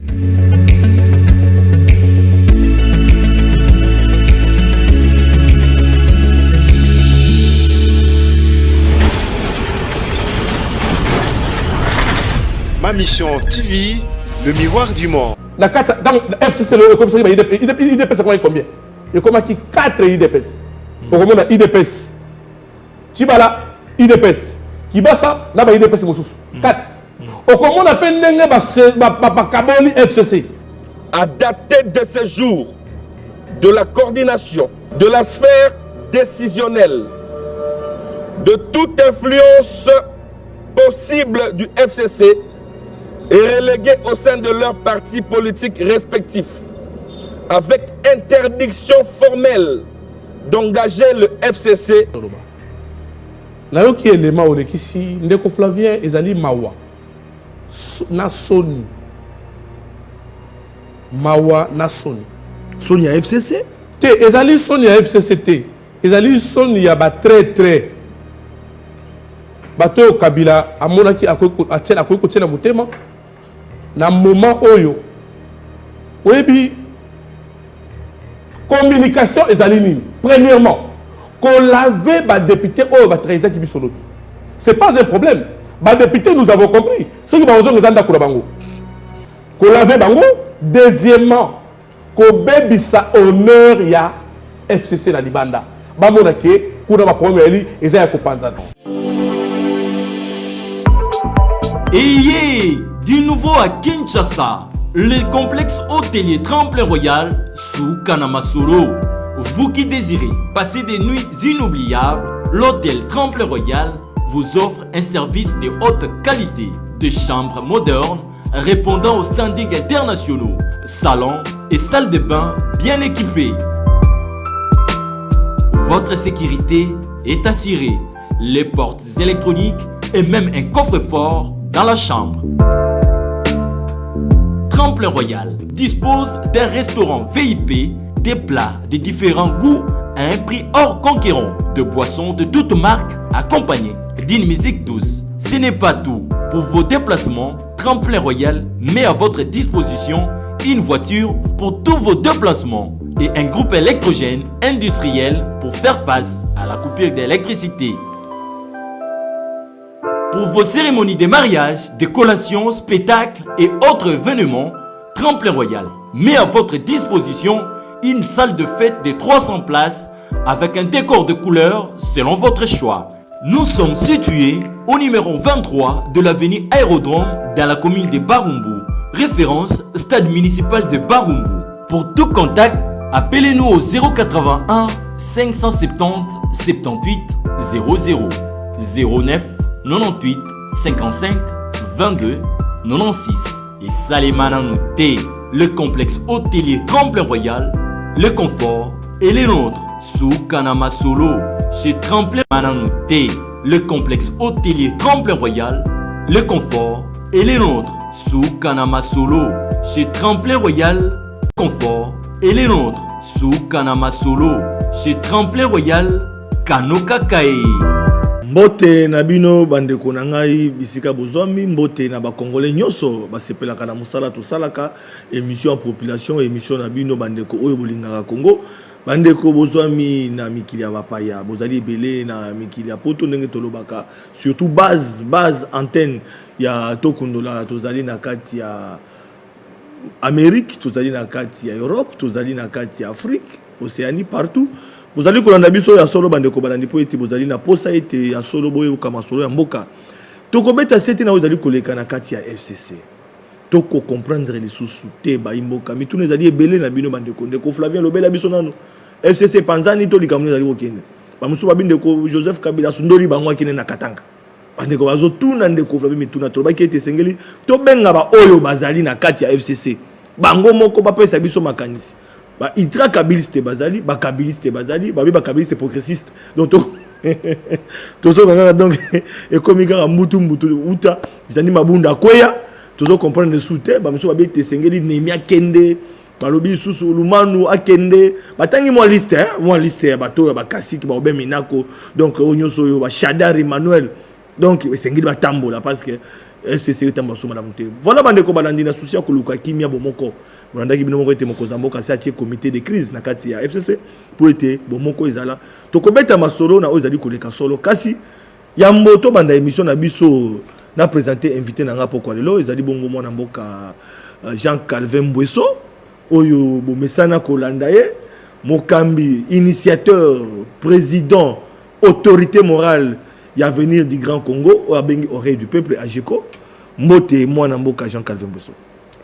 Ma mission TV, le miroir du monde. Dans FCC, le commissaire, IDPS, c'est combien? Il y a 4 IDPS. Au moment de IDPS. Chibala, IDPS. Kibasa, là, IDPS, 4. Au moment de FCC. À dater de ce jour, de la coordination, de la sphère décisionnelle, de toute influence possible du FCC, et relégués au sein de leurs partis politiques respectifs, avec interdiction formelle d'engager le FCC. Là, qui est le Maolé qui si Ndeko Flavien ezali Mawa na Sony Mawa na Sony Sony à FCC te ezali Sony à FCC te ezali Sony ya ba très bato Kabila amona ki atiela ko tiela mutema na moment oyo oyebi communication ezali nini. Premièrement, qu'on lave les députés ou les trésors qui sont. Ce n'est pas un problème. Les députés, nous avons compris. Ceux qui ont besoin de bango. Qu'on lave bango. Deuxièmement, qu'on bébi sa honneur ya FCC la Libanda. Bamonake, pour la première ligne, et ça y a copanzana. Ayez du nouveau à Kinshasa, le complexe hôtelier Tremplin Royal sous Kanamasolo. Vous qui désirez passer des nuits inoubliables, l'hôtel Tremplin Royal vous offre un service de haute qualité, de chambres modernes répondant aux standards internationaux, salons et salles de bain bien équipées. Votre sécurité est assurée, les portes électroniques et même un coffre-fort dans la chambre. Tremplin Royal dispose d'un restaurant VIP, des plats de différents goûts à un prix hors conquérant, de boissons de toutes marques accompagnées d'une musique douce. Ce n'est pas tout. Pour vos déplacements, Tremplin Royal met à votre disposition une voiture pour tous vos déplacements et un groupe électrogène industriel pour faire face à la coupure d'électricité. Pour vos cérémonies de mariage, de collations, spectacles et autres événements, Tremplin Royal met à votre disposition une salle de fête de 300 places avec un décor de couleurs selon votre choix. Nous sommes situés au numéro 23 de l'avenue Aérodrome dans la commune de Barumbu. Référence stade municipal de Barumbu. Pour tout contact, appelez-nous au 081 570 78 00 09 98 55 22 96. Et Salimana Nouté, le complexe hôtelier Tremplin Royal, le confort et les nôtres sous Kanama Solo. Chez Tremplin Mananouté, le complexe hôtelier Tremplin Royal, le confort et les nôtres sous Kanama Solo. Chez Tremplin Royal, confort et les nôtres sous Kanama Solo. Chez Tremplin Royal, Kanoka Kae. Mbote na bino bandeko na ngai bisika bozwami, mbote na ba congolais nyoso basepelaka na musala to salaka émission en population, émission na bino bandeko oyo bolingaka Congo. Bandeko bozwami na mikili ya bapaya, bozali belé na mikili ya poto ndenge tolobaka, surtout base antenne ya tokundola tozali na kati ya Amérique, tozali na kati ya Europe, tozali na kati ya Afrique, Océanie, partout. Vous allez kolanda biso ya solo bandeko balandi po ete bozali na posa ete ya solo boye kama solo ya mboka. Toko beta sete na ozali koleka na kati ya FCC. Toko comprendre les sous-soutés ba imboka. Mitune ezali ebele na bino bandeko. Ndeko Flavien lobela biso nanu. FCC panzani to likamune ezali okende. Ba musu ba bindeko Joseph Kabila sundoli bango akine na Katanga. Bandeko bazo tuna ndeko Flavien mituna to ba ki ete sengeli to benga ba oyo bazali na kati ya FCC. Bango moko ba pesa biso makanisi. Ba itra kabiliste bazali, ba kabiliste bazali, ba kabiliste progressiste. Donc tozo nganga donc et comme il mutu uta, jani mabunda kweya, tozo comprendre le soute, ba miso ba bete sengeli nemia kende, ba lobi susu lumanu akende, ba tangi mo liste bato ba kasiki ba obe minako, donc onyoso yo ba Shadar Emmanuel. Donc sengeli ba tambola parce que FCC est en madame. Voilà bandeko balandi na souci ko luka kimia bomoko. Bolanda ki binomoko ete moko zamboka sa tie comité de crise na kati ya FCC pour ete bomoko ezala. To kobeta masolo na ozali koleka solo kasi ya mboto banda émission na biso na présenter invité na nga poko lelo ezali bongo mwana mboka Jean Calvin Mbweso oyo bomesana kolanda ye mokambi initiateur président autorité morale y a venir du Grand Congo ou à bengi oreille du peuple AGECO mbote mwana mboka Jean Calvin Mbweso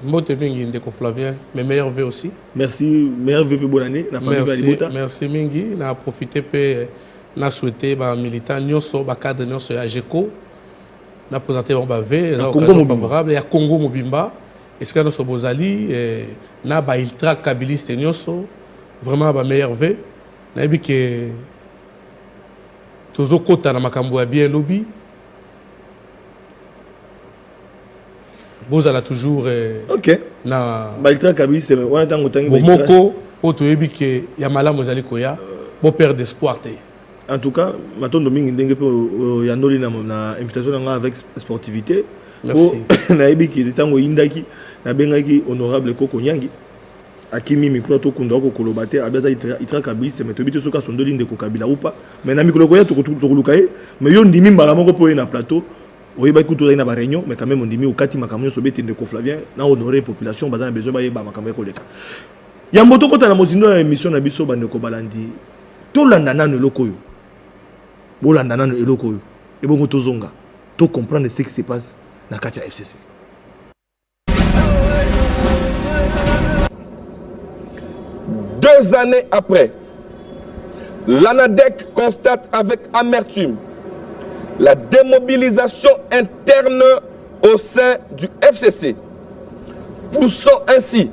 mbote mingi ndeko Flavien mes meilleurs vœux aussi merci meilleurs vœux bonne année la famille Balibota merci mingi na profiter pe na souhaiter ba militant nyonso ba cadre nyonso ya AGECO na présenter bon ba vœux favorable ya Congo Mobimba est-ce que nous bozali na ba ultra kabiliste nyonso vraiment ba meilleurs vœux na bi que tozo kota na makambo ya bien lobby bozala toujours OK na balitra kabisi wana tango tangi moko oto yebi ke ya malamu zali koya bo perdre d'espoir te en tout cas matondo mingi ndenge pe ya ndoli na invitation nga avec sportivité merci na yebi ke tango indaki na bengaki honorable Koko Nyangi akimi micro to kunda ko kolobate abaza itra kabisi mais tobite soka sondoli ndeko kabila ou pas mais na mikolo ko ya to kolukaye mais yo ndimi mbala moko po na plateau oui, bah écoute, on a une réunion, mais quand même on dit, mais au Kati Makamio, sur Bétin de Flavien, on a honoré la population, on a besoin de Makamio. Il y a un moto quand on a monté une émission à Bisso Bandeko Balandi. Tout l'andana ne lokoyo. Bon l'andana ne lokoyo. Et bon, to zonga. To comprendre ce qui se passe dans Katia FCC. Deux années après, l'ANADEC constate avec amertume la démobilisation interne au sein du FCC, poussant ainsi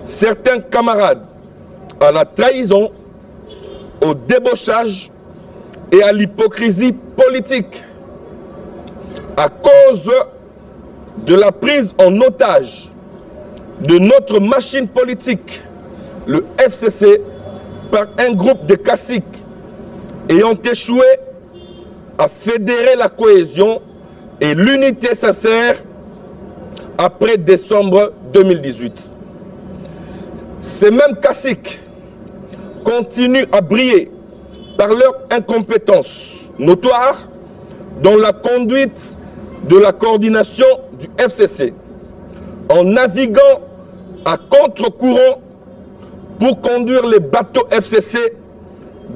certains camarades à la trahison, au débauchage et à l'hypocrisie politique. À cause de la prise en otage de notre machine politique, le FCC, par un groupe de caciques ayant échoué à fédérer la cohésion et l'unité sincère après décembre 2018. Ces mêmes caciques continuent à briller par leur incompétence notoire dans la conduite de la coordination du FCC, en naviguant à contre-courant pour conduire les bateaux FCC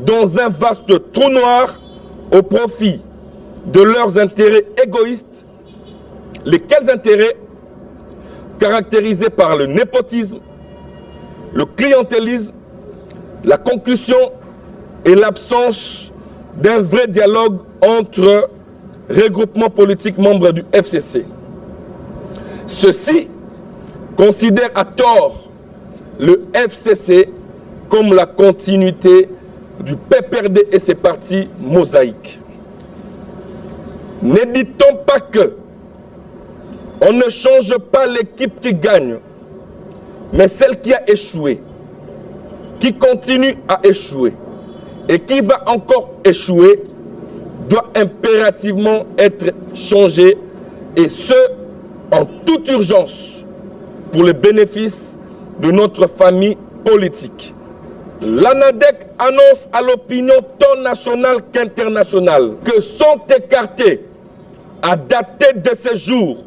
dans un vaste trou noir au profit de leurs intérêts égoïstes, lesquels intérêts caractérisés par le népotisme, le clientélisme, la concussion et l'absence d'un vrai dialogue entre regroupements politiques membres du FCC. Ceux-ci considèrent à tort le FCC comme la continuité du PPRD et ses partis mosaïques. Ne dit-on pas que on ne change pas l'équipe qui gagne, mais celle qui a échoué, qui continue à échouer et qui va encore échouer, doit impérativement être changée, et ce, en toute urgence, pour le bénéfice de notre famille politique. L'ANADEC annonce à l'opinion tant nationale qu'internationale que sont écartés à dater de ce jour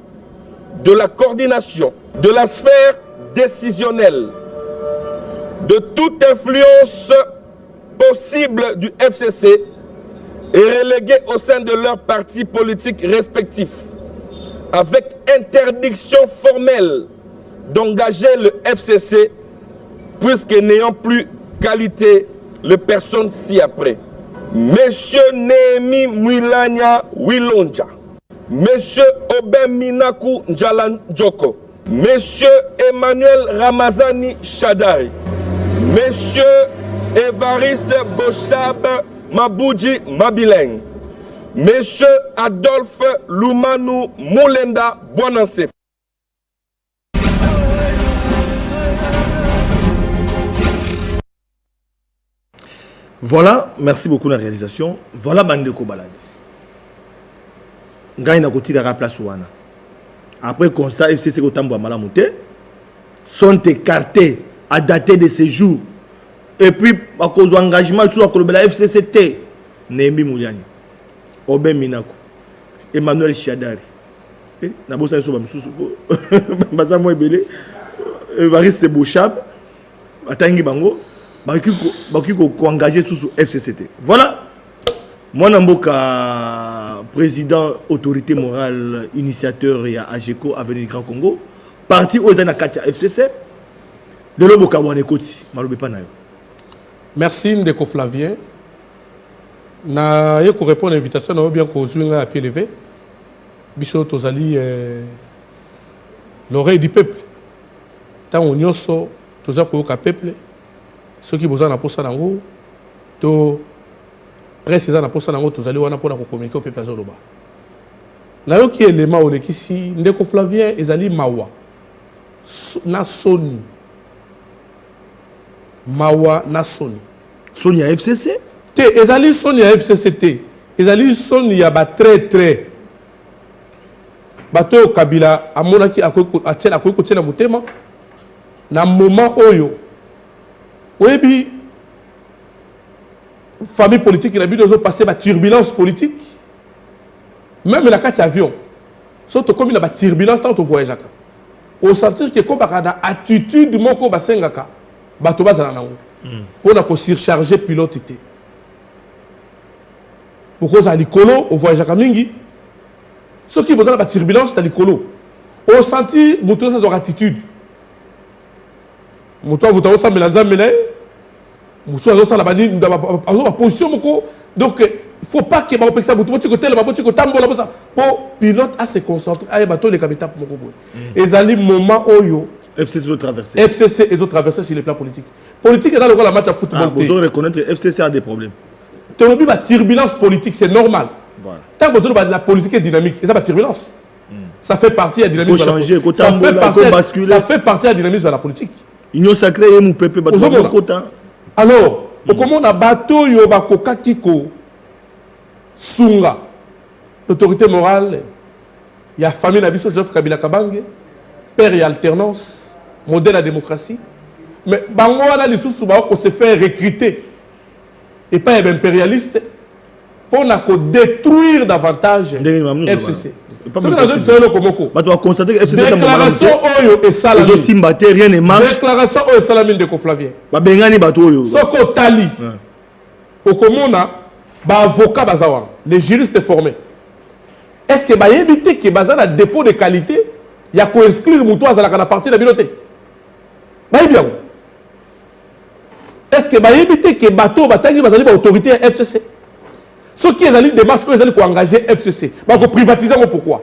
de la coordination, de la sphère décisionnelle, de toute influence possible du FCC et relégués au sein de leurs partis politiques respectifs, avec interdiction formelle d'engager le FCC, puisque n'ayant plus qualité les personnes ci-après. Monsieur Némi Mwilanya Wilonja, Monsieur Obeminaku Njalanjoko, Monsieur Emmanuel Ramazani Chadari, Monsieur Évariste Boshab Mabouji Mabileng, Monsieur Adolphe Lumanu Moulenda Bonansef. Voilà, merci beaucoup la réalisation. Voilà Bandeko Baladi. Ngaina koti la place wana. Après constat, FCC Kotambo Malamoute sont écartés à dater de ces jours. Et puis, à cause de l'engagement sur la FCCT, Némi Mouliani, Oben Minako, Emmanuel Chiadari, Nabosa Soba Moussou, Bazamo Ebele, Evariste Bouchab, Atangi Bango, Bakiko engagé sous FCCT. Voilà. Moi, Namboka, président, autorité morale, initiateur et AGECO, Avenir Grand Congo, parti aux Anakatia FCC, de l'Oboka Wanekoti, Maloube Panayo. Merci Ndeko Flavien. Na yeko répondre à l'invitation, na bien qu'on joue à pied levé. Bicho Tozali l'oreille du peuple. Tant on yoso toza ko ka peuple. Ceux qui besoin na posa nango to précisément na posa nango tozali wana pona ko communiquer au peuple azoloba. Na yo ki élément o lekisi Ndeko Flavien ezali mawa. Na soni. Mawa na soni. Soni à FCC? Te ezali soni ya FCCT. Ezali soni ya ba très bato Kabila amonaki atiela akoki kotiela motema na moment oyo oyebi famille politique na bino zo passer ba turbulence politique même la kati avion surtout comme il a ba turbulence tant to voyageaka au sentir que ko bakana attitude moko basengaka bato bazala nango pona ko surcharger pilote te pourquoi à likolo au voyageaka mingi ceux qui besoin de la turbulence dans l'écolo au senti moto sans attitude moto moto ça mélange mêlé moto ça la bani a position moko donc il faut pas que ba opesa moto ti ko tele ba ti ko tambola ça pour pilote à se concentrer à bateau les capitales moko boy ezali moment oyo FCC doit traverser FCC et doit traverser sur le plan politique est dans le la match à football vous devez reconnaître FCC a des problèmes tu la turbulence politique c'est normal. Voilà. Tant que la politique est dynamique, et ça va turbulence. Ça fait partie de la dynamisme. Changer, ça fait partie de la dynamisme de la politique. Union sacrée et mon peuple alors, comment on a bateau yoba koka kiko sunga l'autorité morale, il y a famille Nabiso Joseph Kabila Kabange, père et alternance, modèle de la démocratie. Mais bango wana les sous on se fait recruter et pas impérialiste. Pour détruire davantage FCC. Déclaration Oyo et Salamine. Rien ne marche. Déclaration Oyo et Salamine de Koflavien. Soko Tali. Okomona, avocat bazawa. Les juristes formés. Est-ce que va éviter que bazan a défaut de qualité, il y a qu'à exclure Moutoua à la partie de la bibliothèque. Bien. Est-ce que va éviter que bateau bataille bazali ba autorité FCC? Ceux qui ont des démarches, ils ont engagé FCC. Ils vont privatiser pourquoi?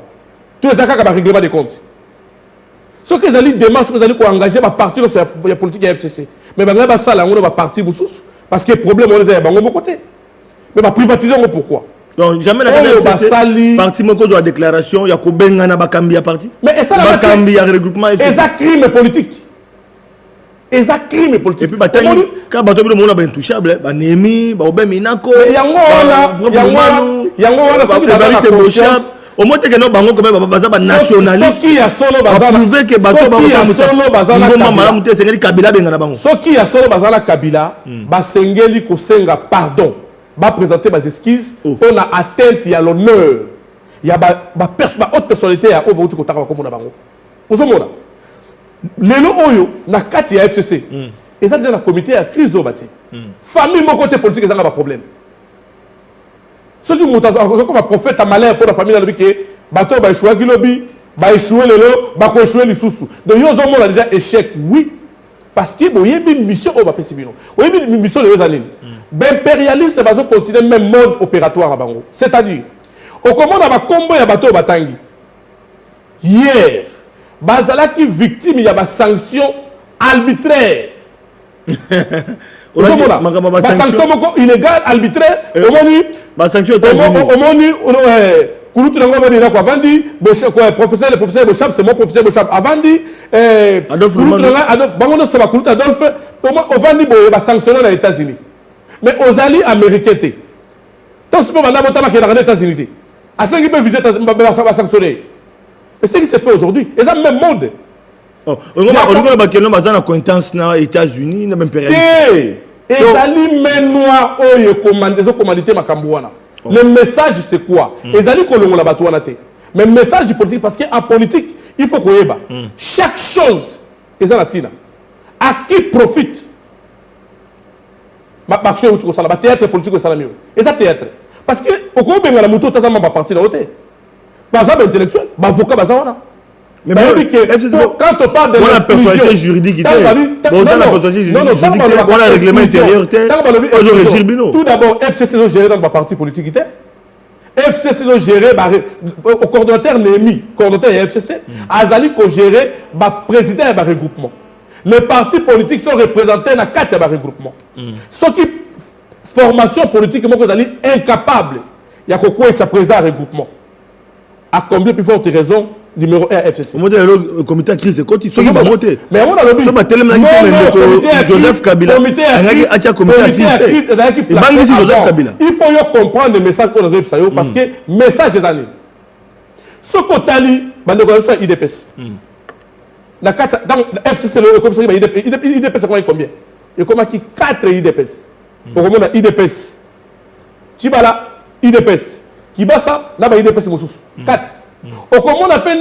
Tous les cas, règlement des comptes. Ceux qui ont des démarches, ils ont engagé à partir de la politique FCC. Mais ils vont partir parce que le problème, on les a de côté. Mais ils vont privatiser pourquoi? Donc, jamais la FCC, parti de la déclaration, il y a Kobengana Bakambi à parti. Mais ça, Bakambi à regroupement FCC. Et ça, crime politique. Et ça crime politique. Et puis, quand bateau le monde est intouchable, Némi, Baobé Minako, au moins, que nous bango comme baza nationaliste. Qui a solo bazala prouver que bateau bango sengeli Kabila bengana bango. Ce qui a solo bazala Kabila, ba sengeli ko senga pardon, ba présenter des esquisses pour la atteinte il y a l'honneur. Il y a ba haute personnalité à au bout ko taka comme na bango. Ozomona. Lelo oyo na kati ya FCC et ça c'est le comité à crise au bâti famille mon côté politique ça n'a pas problème ceux qui montent comme un prophète à malheur pour la famille là que bateau ba échouer kilobi ba échouer lelo ba ko échouer les sous donc yo zo mona déjà échec oui parce que boye bi mission au ba pesibino oui bi mission les années impérialiste va continuer même mode opératoire à bango c'est-à-dire au comment on va combo ya bateau batangi hier bazala qui victime il y a des sanctions arbitraires. Sanction illégale arbitraire. Au sanction professeur Bochab, c'est mon professeur Bochab. Avant dit Adolphe. Au Vandi va sanctionner les États-Unis. Mais aux alliés américains, tant que vous avez les États-Unis, à 5 peut viser va sanctionner. Et ce qui se fait aujourd'hui, et ça même monde. On a une acquaintance aux États-Unis, même impérialiste. Et Zali Menoir, commandité Makambouana. Le message, c'est quoi? Et Zali Kolongola Batouana. Mais le message politique, parce qu'en politique, il faut qu'on y ait. Chaque chose, et ça, à qui profite? Théâtre politique, et ça, théâtre. Parce que, au cours de la moto, tu as un parti de l'autre. Bazar intellectuel, avocat, bazar. Mais quand on parle de la personnalité juridique, on a le règlement intérieur, tout d'abord, FCC géré dans le parti politique. FCC géré au coordonnateur Némi, coordonnateur FCC, Azali ko géré le président et le regroupement. Les partis politiques sont représentés dans 4 regroupements. Ce qui formation politique, est incapable. Il y a quoi ça président regroupement. À combien plus forte raison? Numéro 1 FCC. Le comité à crise, c'est qui va monter. Mais on a le Joseph Kabila. Il faut comprendre le message qu'on a eu parce que le message des années. Ce qu'on a dit, c'est l'IDPS. Dans FCC, le commissaire IDPS, c'est combien? Il y a 4 IDPS. Pour le IDPS. Chibala, IDPS. Kibasa, là, IDPS, 4. Au comment on appelle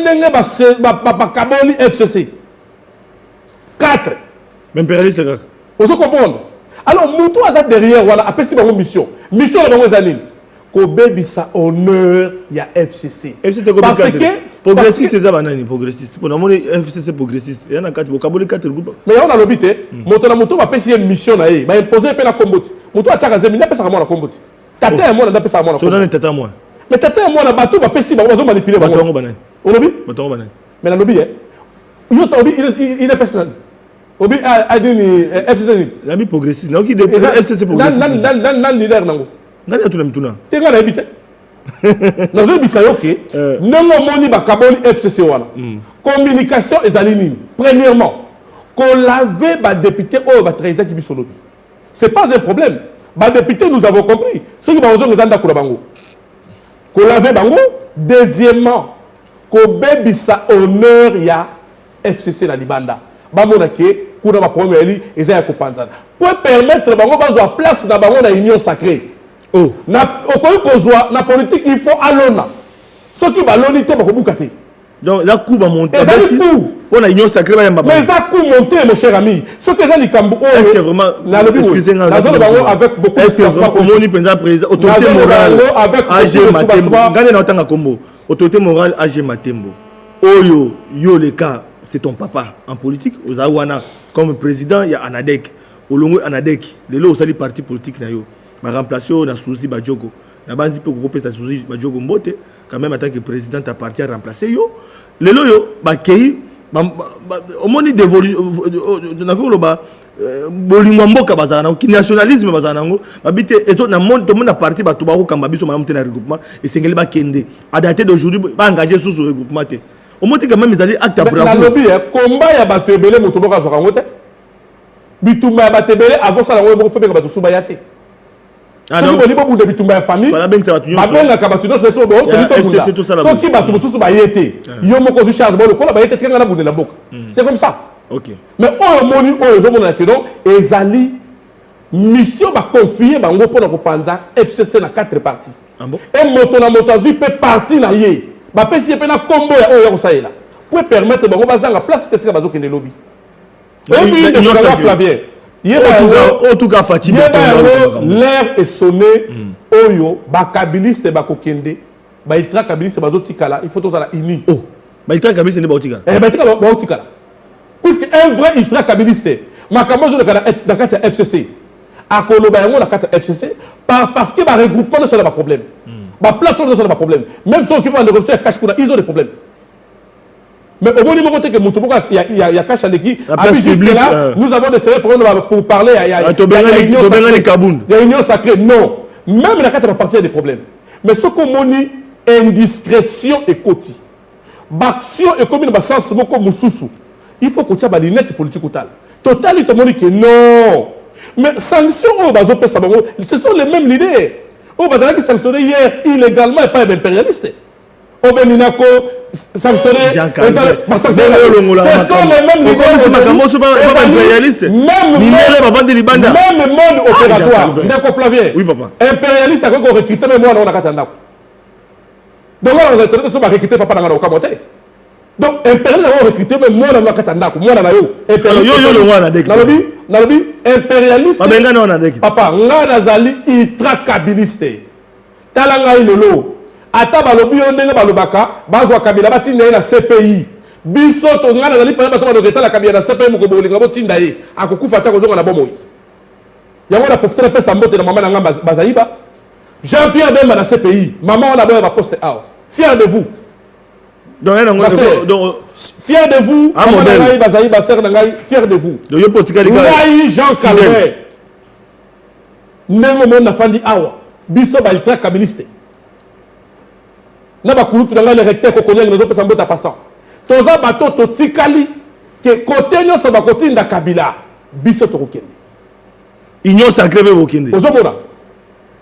Kaboli FCC 4. Même impérialiste, vous comprenez? Alors, Moutou a derrière, voilà, après si une mission. Mission dans les années. Kobe bisa honneur, il y a FCC. FCC parce que progressiste, c'est ça, banani progressiste. Pour nous, FCC progressiste. Il y en a 4, Kaboli 4 groupes. Mais on a l'obité. Moutou va passer une mission là, il va imposer un peu la combote. Moutou a tchaka zemi, il a pas ça la combote. Tata et moi, on a pas ça la combote. Tata moi. Mais tata moi na bateau va pesi ba bazo manipuler ba bateau banane. Olobi? Bateau banane. Mais na lobi yo ta obi il est personnel. Obi a dit ni FCC. La bi progressiste. Na ki de FCC progressiste. Nan leader nango. Ngani atu na mituna. Te ngana ebite. Na zo bisa yo ke nango moni ba kaboli FCC wana. Communication ezali nini? Premièrement, qu'on lave ba député o ba trésor qui bisolobi. C'est pas un problème. Ba député nous avons compris. Ceux qui ba ozo ngezanda kula bango. Qu'on lave bango. Deuxièmement, qu'on bébissa honneur ya FCC na libanda. Bamona ke kuna ba problème eli eza ya kopanzana. Pour permettre bango bazo place na bango na union sacrée. Oh, na okoyi kozwa na politique il faut alona. Ce qui ba loni te ba kobuka te. Donc la coupe va monter. On a union sacrée ba yamba. Mais ça coupe monter mon cher ami. Ce que ça likambo. Est-ce que vraiment excusez-moi avec beaucoup de respect pour moni président président autorité morale AG Matembo. Gardez na tanga kombo. Autorité morale AG Matembo. Oyo yo le cas c'est ton papa en politique aux Awana comme président il y a Anadek. Olongo Anadek. Le lo sali parti politique na yo. Ma remplacer na Souzi Badjoko. Na banzi pe ko pesa Souzi Badjoko mbote quand même en tant que président ta parti a remplacé yo. Le lo yo ba kei au moni d'évolution na ko loba bolingo mboka bazana na nationalisme bazana ngo babite eto na monde to na parti ba to ba ko kamba biso ma mutena regroupement et sengeli ba kende à dater d'aujourd'hui ba engager sous ce regroupement te au monte quand même ils allaient acte bravo na lobby combat ya ba tebele moto boka zo kangote bitumba ba tebele avant ça la ngo fe ba to suba yate. Ah non, on dit pas pour des bitumba famille. Voilà bien que ça va tout. Ba benga ka batuno so so bo c'est tout ça là. So ki batu mususu ba yete. Yo moko zu charge bo le ko la ba yete tikanga na bunde la boka. C'est comme ça. OK. Mais on moni on zo mona ke donc ezali mission ba confier bango pour na ko panza FCC na 4 parties. Ah bon? Et moto na motazu peut parti na ye. Ba pesi pe na combo ya oyo ko saela. Pour permettre bango bazanga place te sika bazo kende lobby. Et puis de Flavien. En tout cas, Fatima, l'air est sonné. Oyo, bakabiliste bakokende, baitra kabiliste bazotikala. Il faut tous la uni. Oh, baitra kabiliste ne baotikala. Baitra baotikala. Puisque un vrai ultra kabiliste, makamozo de la carte FCC, à Koloba yango la carte FCC, parce que ba regroupement ne sera pas problème. Ba plateforme ne sera pas problème. Même ceux qui vont négocier avec cash ils ont des problèmes. Mais au moment où il y a cash à l'équipe, là, nous avons des sérieux problèmes pour parler. Il y a une union sacrée. Non. Même la carte va partir des problèmes. Mais ce qu'on dit, indiscrétion et côté. Action et comme il sens comme Moussoussou. Il faut que tu aies une lunette politique totale. Total, il te dit que non. Mais sanctions, ce sont les mêmes idées. Qui sanctionné hier illégalement et pas impérialiste. Obeninako, sanctionné. Ce sont les mêmes impérialistes. Même monde opératoire. D'accord, Flavien. Oui, papa. Impérialiste, c'est qu'on recrute même moi dans la Katanda. Donc, on va recruter papa dans la Okamote. Donc, impérialiste, on va recruter même moi dans la Katanda. Moi dans la yo. Impérialiste. Papa, on a Nazali ultra-kabiliste. Talanga ilolo. Ata balobi ondenge balobaka bazwa kabila batinda na CPI biso to ngana zali pa bato baloketa la kabila na CPI moko bolinga botinda ye akokufa ta kozonga na bomoyi yango na profiter pe sambote na mama na ngamba bazayiba Jean-Pierre Bemba na CPI maman on a boya ba poste aw fier de vous donc fier de vous maman na ngai bazayiba sœur na ngai fier de vous yo politique ngai Jean Calvin nengo mona fandi awa biso ba ultra kabiliste na bakulutu na le recteur ko connaître nous pesa mbota passant toza bato to tikali ke côté nyo so bakotinda kabila biso to kokende union sacrée be bokende ozomona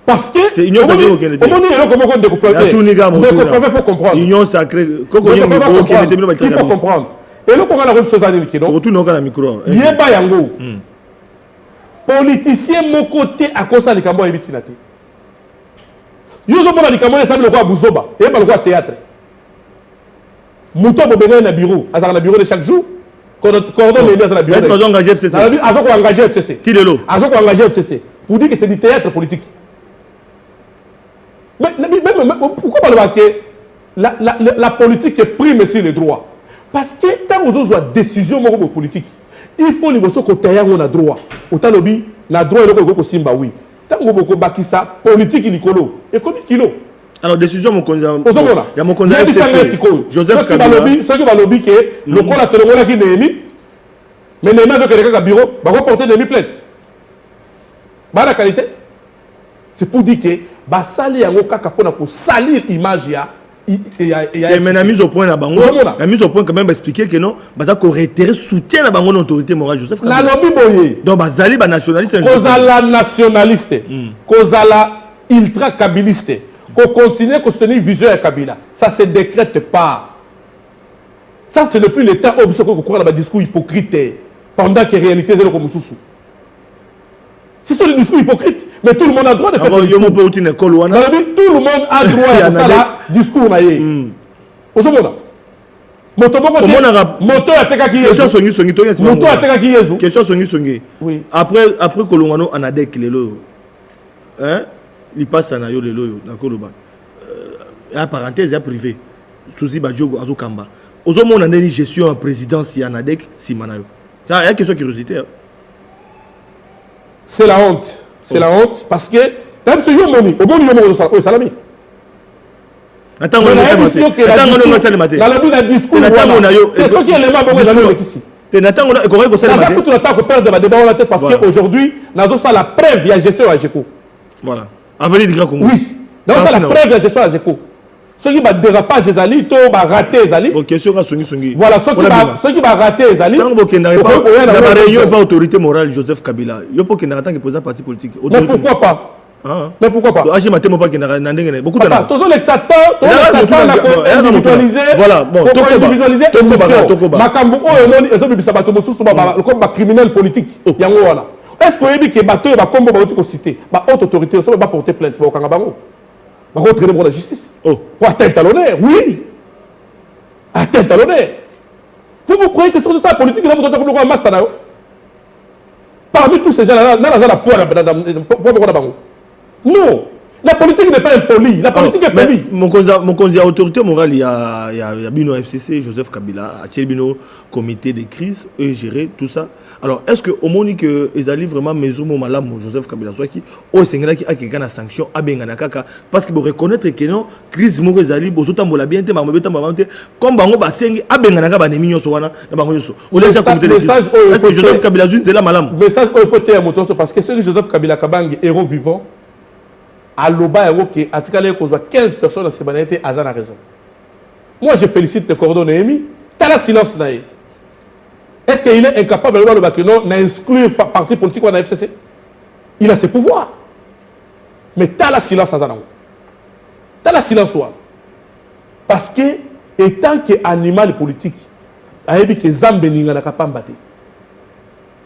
parce que union sacrée bokende omoni elo komo ko ndeko fleuve faut comprendre union sacrée koko yengi bokende te bino ba il faut comprendre elo ko ngana ko sozali likido ko tu noka na micro yeba yango politicien mo côté akosa likambo ebitina te Yozo mona likamone sabi le quoi buzoba et pas le quoi théâtre. Mouto bobengé na bureau, azar na bureau de chaque jour. Cordon les na bureau. Est-ce qu'on engagé FCC? Azar ko engagé FCC. Tilelo. Azar ko engagé FCC. Pour dire que c'est du théâtre politique. Mais pourquoi pas le marquer la politique prime sur les droits? Parce que tant que vous avez décision politique, il faut les choses que on a droit. Autant lobby, na droit et le simba oui. Tant que vous bakisa politique nicolo, économique kilo. Alors décision mon candidat. Il y a mon candidat FCC. Joseph Kabila. Ceux qui va lobby que le col a tellement qui Némi, mais Némi avec quelqu'un bureau, va reporter Némi plainte. Bah la qualité. C'est pour dire que bah salir en kaka pour salir image ya. Mais la mise au point là bango, la mise au point quand même expliquer que non, bah qu'on réitérer soutien à bango l'autorité morale Joseph Kabila. La lobby boyé. Donc bah zali bah nationaliste. Kozala nationaliste, kozala ultra kabiliste, qu'on continue à soutenir vision à Kabila. Ça se décrète pas. Ça c'est depuis l'état où vous croire dans le discours hypocrite pendant que réalité c'est le comme sous. C'est le discours hypocrite, mais tout le monde a droit de faire ce discours. Tout le monde a droit à faire ce discours. Moto question songi. Oui. Après Kolongano anadek lelo. Hein? Il passe à Nayo lelo na Koloba. La parenthèse est privée. Souci Badjogo Azokamba. Ozomon a une gestion en présidence Yanadek Simanayo. Il y a une question de curiosité. C'est la honte. C'est la honte parce que même ce Yomoni, au bon Yomo Salami. Attends, on a maté. La lobby d'un discours. C'est ce qui est le mal ici. On attend que perdre le débat dans la tête parce qu'aujourd'hui, nous avons la preuve de la gestion à GECO. Voilà. Avenir du Grand Congo. Oui. Nous avons la preuve de la gestion à GECO. Ceux qui vont déraper les Zali, ils vont rater les Zali. Voilà, ceux qui vont rater les Zali. Tant qu'il n'y a pas autorité morale, Joseph Kabila. Il n'y a pas de président parti politique. Mais pourquoi pas? Mais pourquoi pas? Beaucoup de gens. Tous les Satan, individualisé. Voilà, bon, individualisé. Makambo, comme criminel politique. Est-ce que vous avez dit que bateau va comme vous cité, haute autorité, ça va porter plainte pour Kangabango. Va rentrer dans la justice. Pour atteinte à l'honneur, oui. Atteinte à l'honneur. Vous croyez que sur ça politique, vous avez un master. Parmi tous ces gens-là, il y a la poire. Non, la politique n'est pas impolie. La politique est polie. Mon conseiller autorité morale, il y a Bino FCC, Joseph Kabila, a Bino comité de crise, eux gérer tout ça. Alors, est-ce que au moment que ils allaient vraiment mesurer malam Joseph Kabila soit qui au Sénégal qui a quelqu'un sanction à Bengana Kaka parce qu'il faut reconnaître que non crise mo ezali bozotambola bien te mamobeta mamante comme bango basengi a Bengana Kaka banemi nyoso wana na bango nyoso. Au lieu de comité de crise. Est-ce que Joseph Kabila zune c'est là malam. Message il faut te moto parce que c'est Joseph Kabila Kabangi héros vivant. À l'Oba, il y a 15 personnes dans ces banalités, Azan a raison. Moi, je félicite le cordon Néhémi. Tu as la silence. Est-ce qu'il est incapable de voir le Bakino d'inclure le parti politique ou la FCC? Il a ses pouvoirs. Mais tu as la silence, Azan. Tu as la silence. Parce que, étant qu'animal politique, il y a que Zambé n'a pas battu.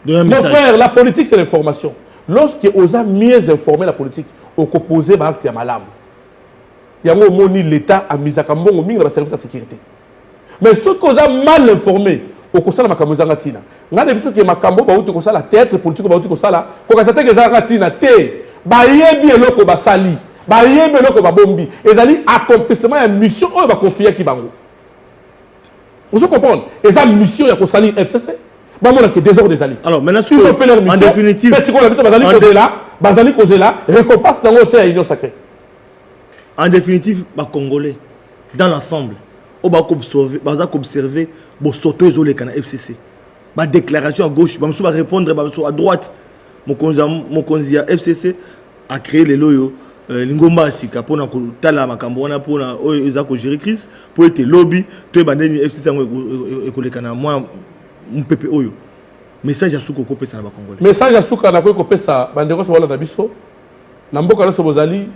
Mon frère, la politique, c'est l'information. Lorsque on a mieux informé la politique, on peut poser un acte à malam. Il y a un moment où l'État a mis à Kambon au service de sécurité. Mais ceux qu'on a mal informés, on peut faire makambo zangatina. On a des gens qui makambo ba uti ko sala théâtre politique ba uti ko sala ko kasate ke zangatina te ba yebi eloko ba sali ba yebi eloko ba bombi ezali accomplissement ya mission oyo ba confier ki bango. Vous comprenez? Eza mission ya ko sali FCC. Ba mona ke désordre des alliés. Alors maintenant en définitive parce qu'on habite bazali kozela récompense dans le sein union sacrée. En définitive ba congolais dans l'ensemble on va observer bon sauter les kana FCC ma déclaration à gauche ba va répondre à droite mon konzi FCC a créé les loyo lingomba sika pona ko tala makambo wana pona oyo ezako gérer crise pour être lobby to bandeni FCC ko lekana moi mpepe oyo message ya suko ko pesa na ba congolais message ya suka na ko pesa bandeko so wala na biso na mboka na so bozali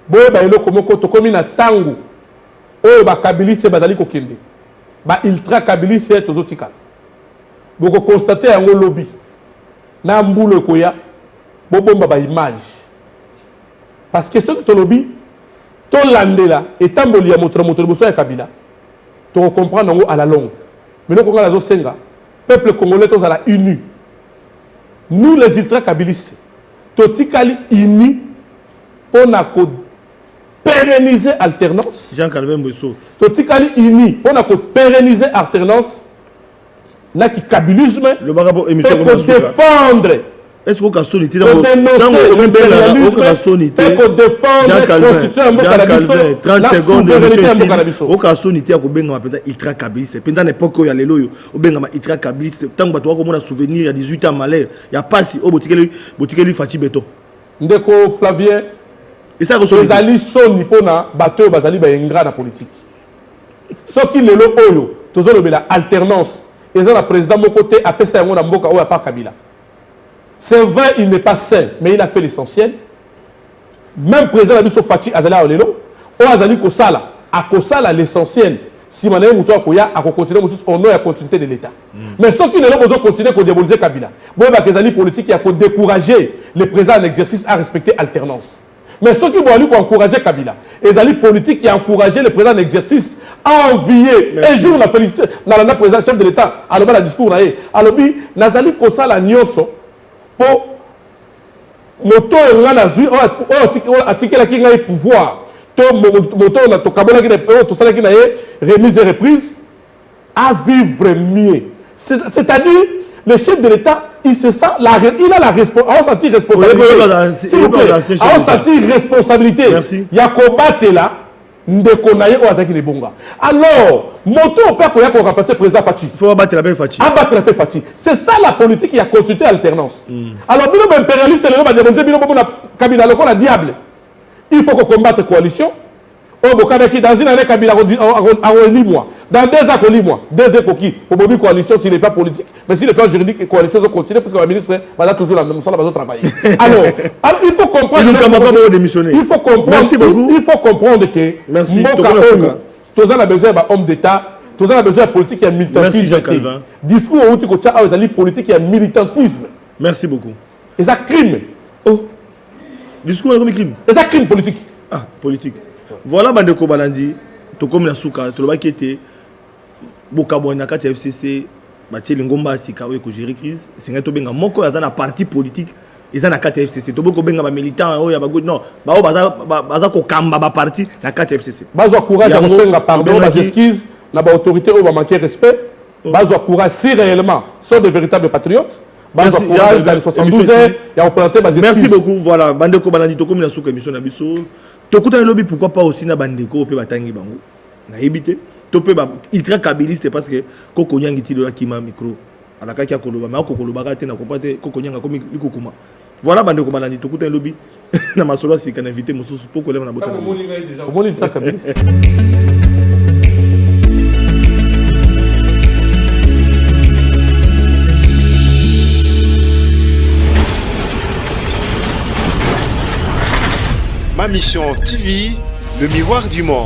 boye ba eloko moko to komi na tangu oyo ba kabiliste bazali kokende ba ultra kabiliste tozotika boko constater yango lobby na mbulo koya bobomba ba image parce que ce que to lobby to landela etamboli ya moto boso ya kabila to comprendre ngo à la longue mais nous la zo senga peuple congolais tous à la uni nous les ultra kabilistes totikali uni pona ko pérenniser alternance. Jean-Calvin Bosso. Totikali uni, on a pérenniser alternance. Là qui kabylisme. Le barabo émission pour défendre. Est-ce qu'on a sonité dans l'impérialisme? Pour défendre Jean-Calvin, 30 secondes de monsieur. On a sonité à Kobenga peut-être ultra kabyliste. Pendant l'époque où il y a les loyaux, Obenga ultra kabyliste. Tant que tu as comme un souvenir, il y a 18 ans malheur. Il y a pas si au botikeli Fati Beto. Ndeko Flavien. Et ça les alliés sont nipona bateau bazali ba ingra na politique. Ce qui le oyo toujours le la alternance et ça la président mon côté a pesa yango na mboka oyo par Kabila. C'est vrai il n'est pas sain mais il a fait l'essentiel. Même président la biso Fati azala olelo o azali ko sala a ko sala l'essentiel. Si manaye muto akoya a ko continuer musus au nom et continuité de l'état. Mais ce qui le besoin continuer ko diaboliser Kabila. Boye ba kezali politique a ko décourager le président en exercice à respecter alternance. Mais ceux qui vont encourager Kabila, les alliés politiques qui ont encouragé le président en exercice à envier. Un jour, on a félicité le président chef de l'État, à le discours, à l'objet, Nazali Kosa la Nyoso, pour moto article qui a pouvoir, moto na to kabona qui to sala qui na remise et reprise, à vivre mieux. C'est-à-dire, le chef de l'État, il a la responsabilité. Responsabilité. Il y a combattre là, ndekonaye o azaki le bonga. Alors, moto on peut qu'on remplacer le président Fati. Il faut abattre la paix Fati. Abattre la paix Fati. C'est ça la politique qui a continué alternance. Alors, bino impérialiste, c'est le nom de bino Kabila loko la diable. Il faut qu'on combatte la coalition. Dans une année, Kabila a relis moi. Dans 2 ans, on lit moi. 2 ans, pour une coalition, s'il n'est pas politique, mais si le plan juridique et coalition sont continuer, parce que la ministre va toujours la même chose, va travailler. Alors, il faut comprendre. Il faut comprendre. Merci beaucoup. Il faut comprendre que. Merci. Tous en a besoin d'hommes d'État. Tous en a besoin de politique et de militantisme. Merci Jean-Calvin. Discours où tu as politique et militantisme. Merci beaucoup. Et ça crime. Oh. Discours comme crime. Et ça crime politique. Ah, politique. Voilà, Bandeko Balandi, to comme la souka, to le qui était Bokabo na kati FCC, Batie Lingomba sika oyo ko gérer crise, c'est ngato benga moko ya na parti politique, ils na kati FCC. To boko benga ba militant oyo ya ba non, ba o baza ko kamba ba parti na kati FCC. Bazo courage à mosenga pardon, ba excuse, na ba autorité oyo ba manquer respect. Bazo courage si réellement sont de véritables patriotes. Bazo courage dans les 72 heures, il y a représenté ba excuse. Merci beaucoup. Voilà, Bandeko Balandi to comme la souka émission na biso. Tokuta lobby pourquoi pas aussi na bandeko pe batangi bango na ebité to pe ba ultra kabiliste parce que koko nyangi ti do la kima micro alaka kia koloba ma koko loba ka te na kompate koko nyanga komi likokuma voilà bandeko Balandi tokuta lobby na masolo si kana invité mususu poko lema na bota mo ultra kabiliste. Ma mission TV, le miroir du monde.